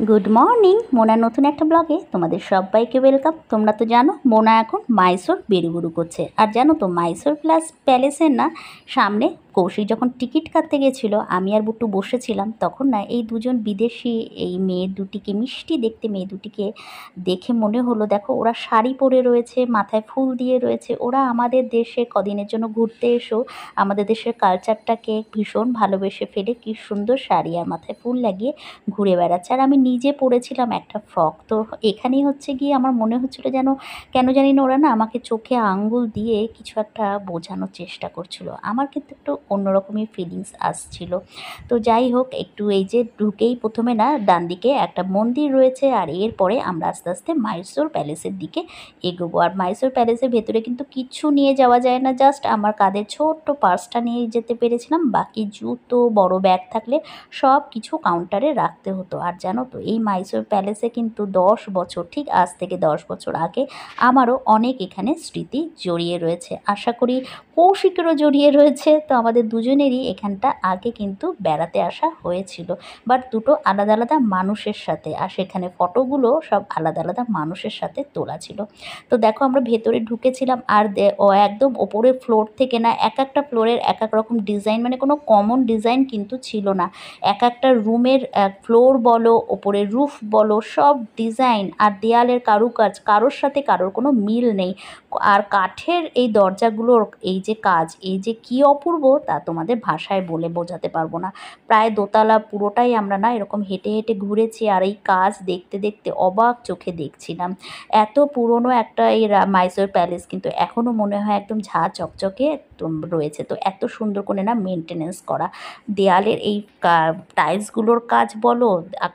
Good morning মোনার নতুন একটা ব্লগে তোমাদের সবাইকে ওয়েলকাম। তোমরা তো জানো মোনা এখন মাইসোর বেরুবেরু করছে। আর জানো তো মাইসোর প্যালেসের না সামনে কৌশিক যখন টিকিট কাটতে গেছিলো, আমি আর বুট্টু বসেছিলাম, তখন না এই দুজন বিদেশি এই মেয়ে দুটিকে, মিষ্টি দেখতে মেয়ে দুটিকে দেখে মনে হলো, দেখো ওরা শাড়ি পরে রয়েছে, মাথায় ফুল দিয়ে রয়েছে। ওরা আমাদের দেশে কদিনের জন্য ঘুরতে এসো আমাদের দেশের কালচারটাকে ভীষণ ভালোবেসে ফেলে কি সুন্দর শাড়ি আর মাথায় ফুল লাগিয়ে ঘুরে বেড়াচ্ছে। আর আমি নিজে পরেছিলাম একটা ফ্রক। তো এখানেই হচ্ছে গিয়ে আমার মনে হচ্ছিলো যেন কেন জানি না ওরা না আমাকে চোখে আঙ্গুল দিয়ে কিছু একটা বোঝানোর চেষ্টা করছিল। আমার কিন্তু একটু অন্যরকমই ফিলিংস আসছিল। তো যাই হোক, একটু এই যে ঢুকেই প্রথমে না ডান দিকে একটা মন্দির রয়েছে, আর এরপরে আমরা আস্তে আস্তে মাইসোর প্যালেসের দিকে এগোবো। আর মাইসোর প্যালেসের ভেতরে কিন্তু কিচ্ছু নিয়ে যাওয়া যায় না, জাস্ট আমার কাঁধে ছোট্ট পার্সটা নিয়ে যেতে পেরেছিলাম। বাকি জুতো, বড় ব্যাগ থাকলে সব কিছু কাউন্টারে রাখতে হতো। আর জানো তো এই মাইসোর প্যালেসে কিন্তু 10 বছর, ঠিক আজ থেকে 10 বছর আগে আমারও অনেক এখানে স্মৃতি জড়িয়ে রয়েছে। আশা করি কৌশিকেরও জড়িয়ে রয়েছে। তো আমাদের দুজনেরই এখানটা আগে কিন্তু বেড়াতে আসা হয়েছিল, বাট দুটো আলাদা আলাদা মানুষের সাথে। আর সেখানে ফটোগুলো সব আলাদা আলাদা মানুষের সাথে তোলা ছিল। তো দেখো আমরা ভেতরে ঢুকেছিলাম, আর একদম ওপরের ফ্লোর থেকে না এক একটা ফ্লোরের এক এক রকম ডিজাইন, মানে কোনো কমন ডিজাইন কিন্তু ছিল না। এক একটা রুমের ফ্লোর বলো, ওপরের রুফ বলো, সব ডিজাইন আর দেয়ালের কারুকাজ কারোর সাথে কারোর কোনো মিল নেই। আর কাঠের এই দরজাগুলোর এই যে কাজ, এই যে কি অপূর্ব তা তোমাদের ভাষায় বলে বোঝাতে পারবো না। প্রায় দোতলা পুরোটাই আমরা না এরকম হেঁটে হেঁটে ঘুরেছি, আর এই কাজ দেখতে দেখতে অবাক চোখে দেখছিলাম। এত পুরনো একটা এই মাইসোর প্যালেস কিন্তু এখনও মনে হয় একদম ঝাঁ চকচকে রয়েছে। তো এত সুন্দর করে না মেনটেনেন্স করা, দেয়ালের এই টাইলসগুলোর কাজ বলো,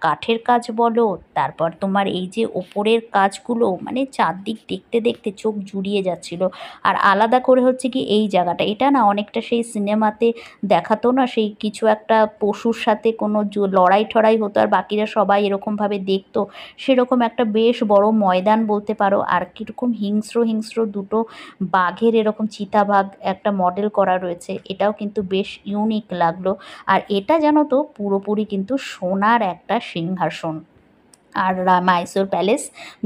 কাঠের কাজ বলো, তারপর তোমার এই যে ওপরের কাজগুলো, মানে চারদিক দেখতে দেখতে চোখ জুড়িয়ে যাচ্ছিল। আর আলাদা করে হচ্ছে কি এই জায়গাটা, এটা না অনেকটা সেই সিনেমাতে দেখাতো না, সেই কিছু একটা পশুর সাথে কোনো লড়াই ঠড়াই হতো আর বাকিরা সবাই এরকমভাবে দেখতো, সেরকম একটা বেশ বড় ময়দান বলতে পারো। আর কীরকম হিংস্র হিংস্র দুটো বাঘের এরকম চিতাবাঘ একটা মডেল করা রয়েছে, এটাও কিন্তু বেশ ইউনিক লাগলো। আর এটা জানো তো পুরোপুরি কিন্তু সোনার একটা সিংহাসন। আর মাইসোর প্যালেস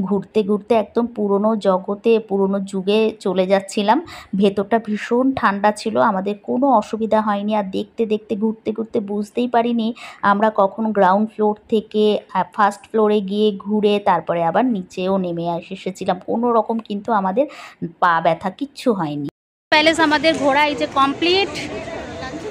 ঘুরতে ঘুরতে একদম পুরনো জগতে, পুরনো যুগে চলে যাচ্ছিলাম। ভেতরটা ভীষণ ঠান্ডা ছিল, আমাদের কোনো অসুবিধা হয়নি। আর দেখতে দেখতে ঘুরতে ঘুরতে বুঝতেই পারিনি আমরা কখন গ্রাউন্ড ফ্লোর থেকে ফার্স্ট ফ্লোরে গিয়ে ঘুরে তারপরে আবার নিচেও নেমে এসেছিলাম। কোনো রকম কিন্তু আমাদের পা ব্যথা কিচ্ছু হয়নি। প্যালেস আমাদের ঘোরা এই যে কমপ্লিট।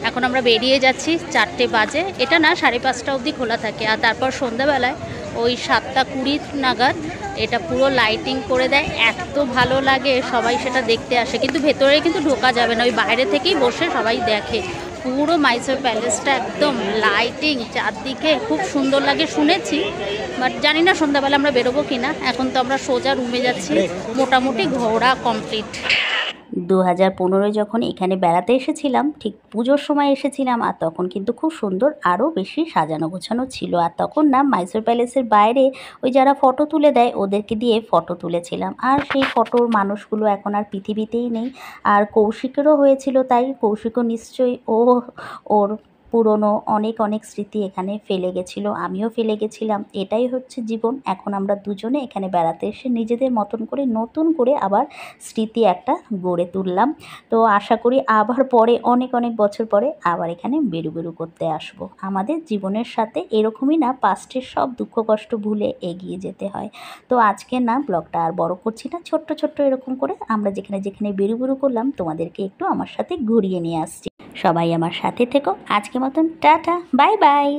এখন আমরা বেরিয়ে যাচ্ছি, 4টে বাজে। এটা না 5:30 অবধি খোলা থাকে, আর তারপর সন্ধ্যাবেলায় ওই 7:20 নাগাদ এটা পুরো লাইটিং করে দেয়। এত ভালো লাগে, সবাই সেটা দেখতে আসে। কিন্তু ভেতরে কিন্তু ঢোকা যাবে না, ওই বাইরে থেকেই বসে সবাই দেখে। পুরো মাইসোর প্যালেসটা একদম লাইটিং, চারদিকে খুব সুন্দর লাগে শুনেছি, বাট জানি না সন্ধ্যাবেলা আমরা বেরোবো কিনা। এখন তো আমরা সোজা রুমে যাচ্ছি, মোটামুটি ঘোরা কমপ্লিট। 2015 যখন এখানে বেড়াতে এসেছিলাম, ঠিক পুজোর সময় এসেছিলাম, আর তখন কিন্তু খুব সুন্দর আরও বেশি সাজানো গোছানো ছিল। আর তখন না মাইসোর প্যালেসের বাইরে ওই যারা ফটো তুলে দেয় ওদেরকে দিয়ে ফটো তুলেছিলাম। আর সেই ফটোর মানুষগুলো এখন আর পৃথিবীতেই নেই। আর কৌশিকেরও হয়েছিল তাই, কৌশিকও নিশ্চয়ই ওর পুরনো অনেক অনেক স্মৃতি এখানে ফেলে গেছিলো, আমিও ফেলে গেছিলাম। এটাই হচ্ছে জীবন। এখন আমরা দুজনে এখানে বেড়াতে এসে নিজেদের মতন করে নতুন করে আবার স্মৃতি একটা গড়ে তুললাম। তো আশা করি আবার পরে অনেক অনেক বছর পরে আবার এখানে বেরু করতে আসবো। আমাদের জীবনের সাথে এরকমই না পাস্টের সব দুঃখ কষ্ট ভুলে এগিয়ে যেতে হয়। তো আজকে না ব্লগটা আর বড় করছি না, ছোট্ট ছোট্ট এরকম করে আমরা যেখানে যেখানে বেরু করলাম তোমাদেরকে একটু আমার সাথে ঘুরিয়ে নিয়ে আসছি। সবাই আমার সাথে থেকো। আজকে মতন টাটা, বাই বাই।